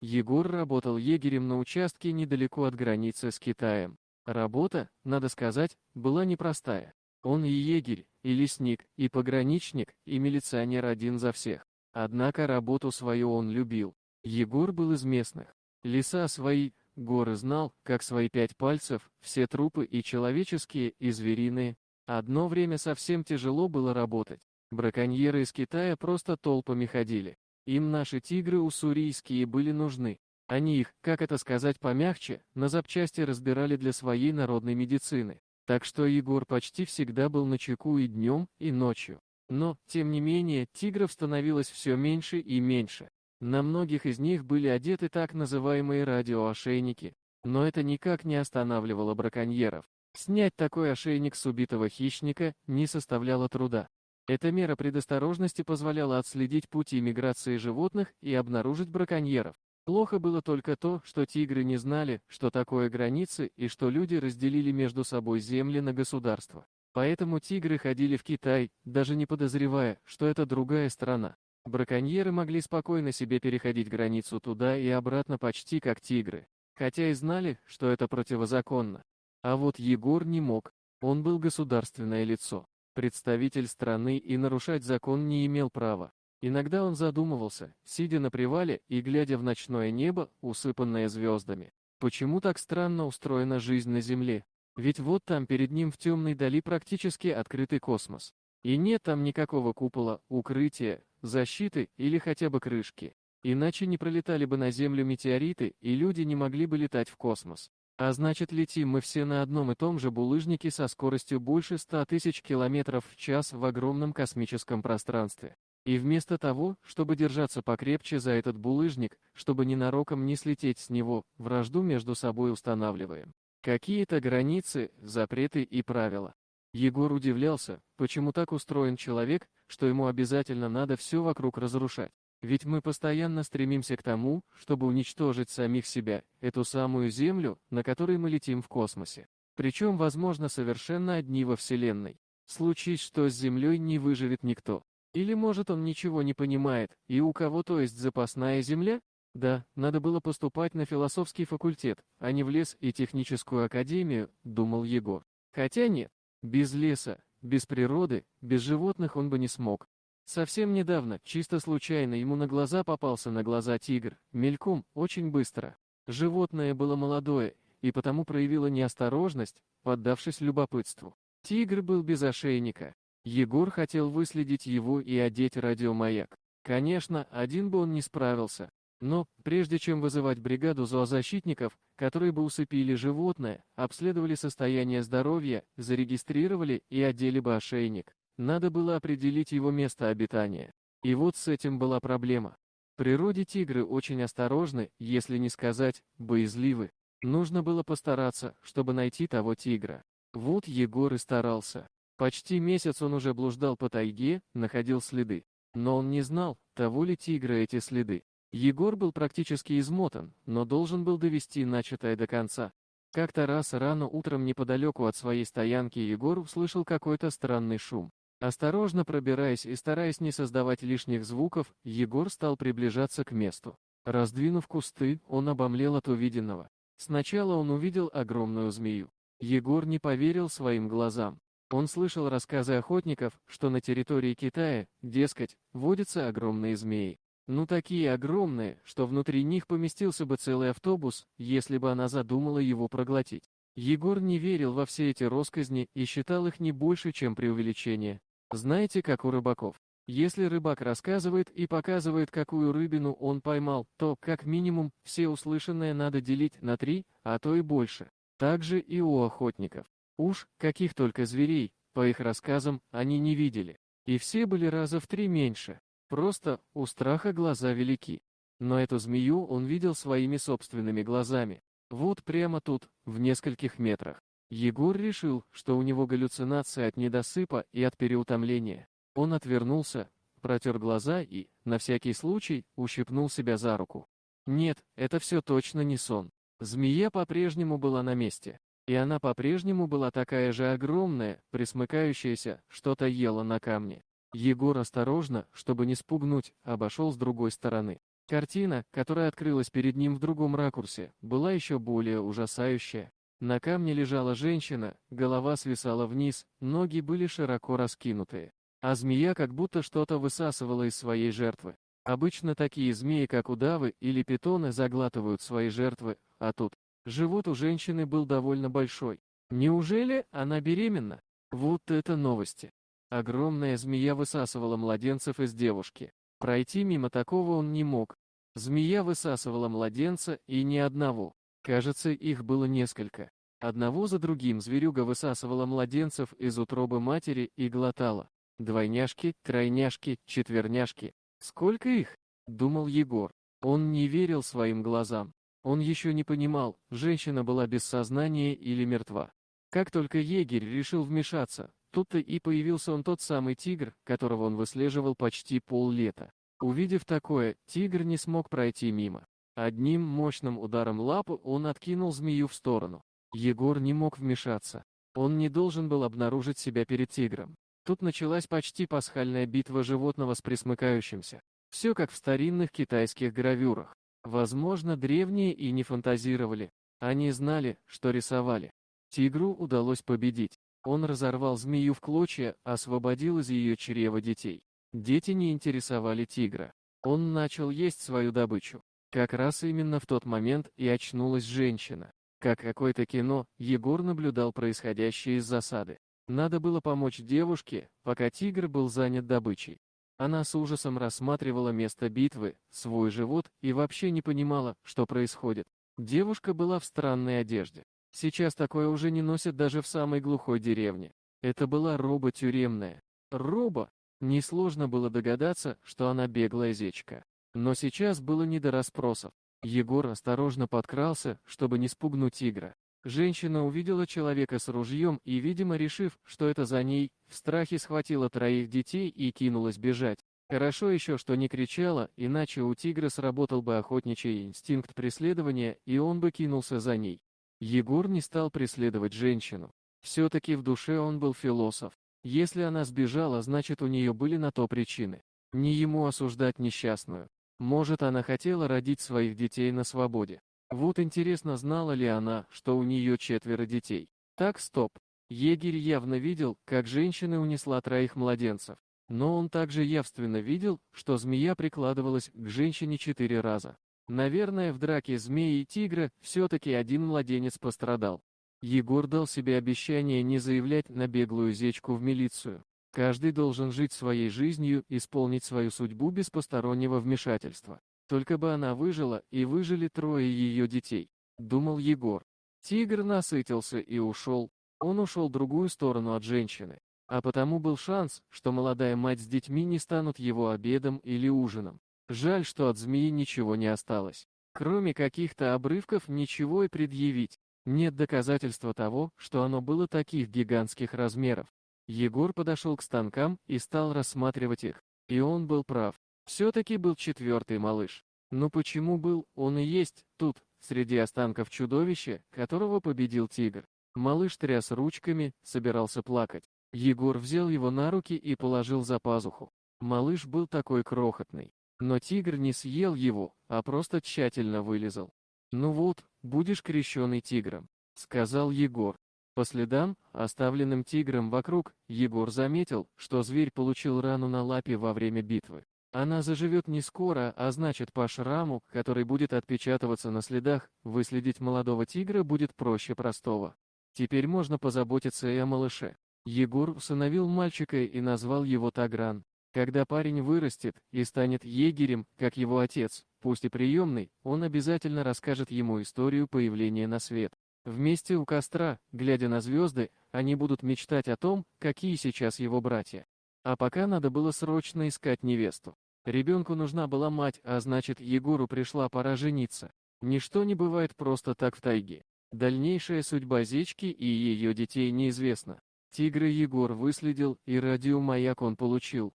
Егор работал егерем на участке недалеко от границы с Китаем. Работа, надо сказать, была непростая. Он и егерь, и лесник, и пограничник, и милиционер один за всех. Однако работу свою он любил. Егор был из местных. Леса свои, горы знал, как свои 5 пальцев, все трупы и человеческие, и звериные. Одно время совсем тяжело было работать. Браконьеры из Китая просто толпами ходили. Им наши тигры уссурийские были нужны. Они их, как это сказать помягче, на запчасти разбирали для своей народной медицины. Так что Егор почти всегда был начеку и днем, и ночью. Но, тем не менее, тигров становилось все меньше и меньше. На многих из них были одеты так называемые радиоошейники. Но это никак не останавливало браконьеров. Снять такой ошейник с убитого хищника не составляло труда. Эта мера предосторожности позволяла отследить пути миграции животных и обнаружить браконьеров. Плохо было только то, что тигры не знали, что такое границы и что люди разделили между собой земли на государства. Поэтому тигры ходили в Китай, даже не подозревая, что это другая страна. Браконьеры могли спокойно себе переходить границу туда и обратно почти как тигры, хотя и знали, что это противозаконно. А вот Егор не мог, он был государственное лицо, представитель страны и нарушать закон не имел права. Иногда он задумывался, сидя на привале и глядя в ночное небо, усыпанное звездами. Почему так странно устроена жизнь на Земле? Ведь вот там перед ним в темной дали практически открытый космос. И нет там никакого купола, укрытия, защиты или хотя бы крышки. Иначе не пролетали бы на Землю метеориты, и люди не могли бы летать в космос. А значит, летим мы все на одном и том же булыжнике со скоростью больше 100 тысяч километров в час в огромном космическом пространстве. И вместо того, чтобы держаться покрепче за этот булыжник, чтобы ненароком не слететь с него, вражду между собой устанавливаем. Какие-то границы, запреты и правила. Егор удивлялся, почему так устроен человек, что ему обязательно надо все вокруг разрушать. Ведь мы постоянно стремимся к тому, чтобы уничтожить самих себя, эту самую Землю, на которой мы летим в космосе. Причем, возможно, совершенно одни во Вселенной. Случись, что с Землей не выживет никто. Или, может, он ничего не понимает, и у кого-то есть запасная Земля? Да, надо было поступать на философский факультет, а не в лес и техническую академию, думал Егор. Хотя нет, без леса, без природы, без животных он бы не смог. Совсем недавно, чисто случайно, ему на глаза попался на глаза тигр, мельком, очень быстро. Животное было молодое, и потому проявило неосторожность, поддавшись любопытству. Тигр был без ошейника. Егор хотел выследить его и одеть радиомаяк. Конечно, один бы он не справился. Но, прежде чем вызывать бригаду зоозащитников, которые бы усыпили животное, обследовали состояние здоровья, зарегистрировали и одели бы ошейник, надо было определить его место обитания. И вот с этим была проблема. В природе тигры очень осторожны, если не сказать, боязливы. Нужно было постараться, чтобы найти того тигра. Вот Егор и старался. Почти месяц он уже блуждал по тайге, находил следы. Но он не знал, того ли тигра эти следы. Егор был практически измотан, но должен был довести начатое до конца. Как-то раз рано утром неподалеку от своей стоянки Егор услышал какой-то странный шум. Осторожно пробираясь и стараясь не создавать лишних звуков, Егор стал приближаться к месту. Раздвинув кусты, он обомлел от увиденного. Сначала он увидел огромную змею. Егор не поверил своим глазам. Он слышал рассказы охотников, что на территории Китая, дескать, водятся огромные змеи. Ну такие огромные, что внутри них поместился бы целый автобус, если бы она задумала его проглотить. Егор не верил во все эти россказни и считал их не больше, чем преувеличение. Знаете, как у рыбаков? Если рыбак рассказывает и показывает, какую рыбину он поймал, то, как минимум, все услышанное надо делить на 3, а то и больше. Так же и у охотников. Уж, каких только зверей, по их рассказам, они не видели. И все были раза в 3 меньше. Просто, у страха глаза велики. Но эту змею он видел своими собственными глазами. Вот прямо тут, в нескольких метрах. Егор решил, что у него галлюцинация от недосыпа и от переутомления. Он отвернулся, протер глаза и, на всякий случай, ущипнул себя за руку. Нет, это все точно не сон. Змея по-прежнему была на месте. И она по-прежнему была такая же огромная, пресмыкающаяся, что-то ела на камне. Егор осторожно, чтобы не спугнуть, обошел с другой стороны. Картина, которая открылась перед ним в другом ракурсе, была еще более ужасающая. На камне лежала женщина, голова свисала вниз, ноги были широко раскинутые. А змея как будто что-то высасывала из своей жертвы. Обычно такие змеи, как удавы или питоны, заглатывают свои жертвы, а тут живот у женщины был довольно большой. Неужели она беременна? Вот это новости. Огромная змея высасывала младенцев из девушки. Пройти мимо такого он не мог. Змея высасывала младенца, и ни одного. Кажется, их было несколько. Одного за другим зверюга высасывала младенцев из утробы матери и глотала. Двойняшки, тройняшки, четверняшки. Сколько их? Думал Егор. Он не верил своим глазам. Он еще не понимал, женщина была без сознания или мертва. Как только егерь решил вмешаться, тут-то и появился он, тот самый тигр, которого он выслеживал почти поллета. Увидев такое, тигр не смог пройти мимо. Одним мощным ударом лапы он откинул змею в сторону. Егор не мог вмешаться. Он не должен был обнаружить себя перед тигром. Тут началась почти пасхальная битва животного с пресмыкающимся. Все как в старинных китайских гравюрах. Возможно, древние и не фантазировали. Они знали, что рисовали. Тигру удалось победить. Он разорвал змею в клочья, освободил из ее чрева детей. Дети не интересовали тигра. Он начал есть свою добычу. Как раз именно в тот момент и очнулась женщина. Как какое-то кино, Егор наблюдал происходящее из засады. Надо было помочь девушке, пока тигр был занят добычей. Она с ужасом рассматривала место битвы, свой живот и вообще не понимала, что происходит. Девушка была в странной одежде. Сейчас такое уже не носят даже в самой глухой деревне. Это была роба тюремная. Роба! Несложно было догадаться, что она беглая зечка. Но сейчас было не до расспросов. Егор осторожно подкрался, чтобы не спугнуть тигра. Женщина увидела человека с ружьем и, видимо, решив, что это за ней, в страхе схватила троих детей и кинулась бежать. Хорошо еще, что не кричала, иначе у тигра сработал бы охотничий инстинкт преследования, и он бы кинулся за ней. Егор не стал преследовать женщину. Все-таки в душе он был философ. Если она сбежала, значит, у нее были на то причины. Не ему осуждать несчастную. Может, она хотела родить своих детей на свободе. Вот интересно, знала ли она, что у нее 4 детей. Так, стоп. Егерь явно видел, как женщина унесла 3 младенцев. Но он также явственно видел, что змея прикладывалась к женщине 4 раза. Наверное, в драке змеи и тигра все-таки один младенец пострадал. Егор дал себе обещание не заявлять на беглую зечку в милицию. Каждый должен жить своей жизнью, исполнить свою судьбу без постороннего вмешательства. Только бы она выжила, и выжили 3 ее детей, думал Егор. Тигр насытился и ушел. Он ушел в другую сторону от женщины. А потому был шанс, что молодая мать с детьми не станут его обедом или ужином. Жаль, что от змеи ничего не осталось. Кроме каких-то обрывков ничего и предъявить. Нет доказательства того, что оно было таких гигантских размеров. Егор подошел к станкам и стал рассматривать их. И он был прав. Все-таки был 4-й малыш. Но почему был, он и есть, тут, среди останков чудовища, которого победил тигр. Малыш тряс ручками, собирался плакать. Егор взял его на руки и положил за пазуху. Малыш был такой крохотный. Но тигр не съел его, а просто тщательно вылизал. «Ну вот, будешь крещеный тигром», — сказал Егор. По следам, оставленным тигром вокруг, Егор заметил, что зверь получил рану на лапе во время битвы. Она заживет не скоро, а значит, по шраму, который будет отпечатываться на следах, выследить молодого тигра будет проще простого. Теперь можно позаботиться и о малыше. Егор усыновил мальчика и назвал его Тагран. Когда парень вырастет и станет егерем, как его отец, пусть и приемный, он обязательно расскажет ему историю появления на свет. Вместе у костра, глядя на звезды, они будут мечтать о том, какие сейчас его братья. А пока надо было срочно искать невесту. Ребенку нужна была мать, а значит, Егору пришла пора жениться. Ничто не бывает просто так в тайге. Дальнейшая судьба Зечки и ее детей неизвестна. Тигра Егор выследил, и радиомаяк он получил.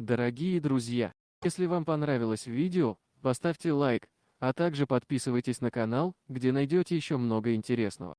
Дорогие друзья, если вам понравилось видео, поставьте лайк, а также подписывайтесь на канал, где найдете еще много интересного.